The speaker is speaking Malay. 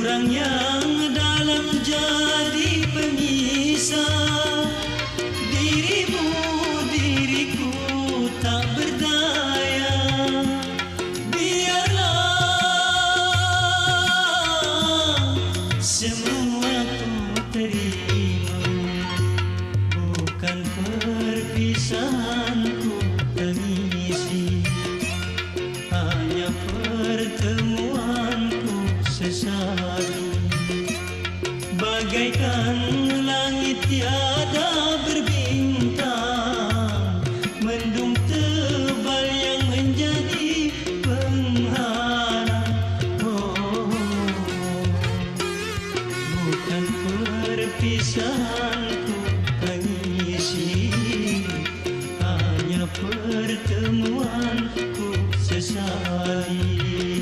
Jurang yang dalam jadi pemisah. Dirimu, diriku tak berdaya. Biarlah semua ku terima. Bukan perpisahan ku tangisi, hanya pertemuanku sesali. Bagaikan langit tiada berbintang, mendung tebal yang menjadi penghalang. Oh, bukan perpisahanku tangisi, hanya pertemuanku sesali.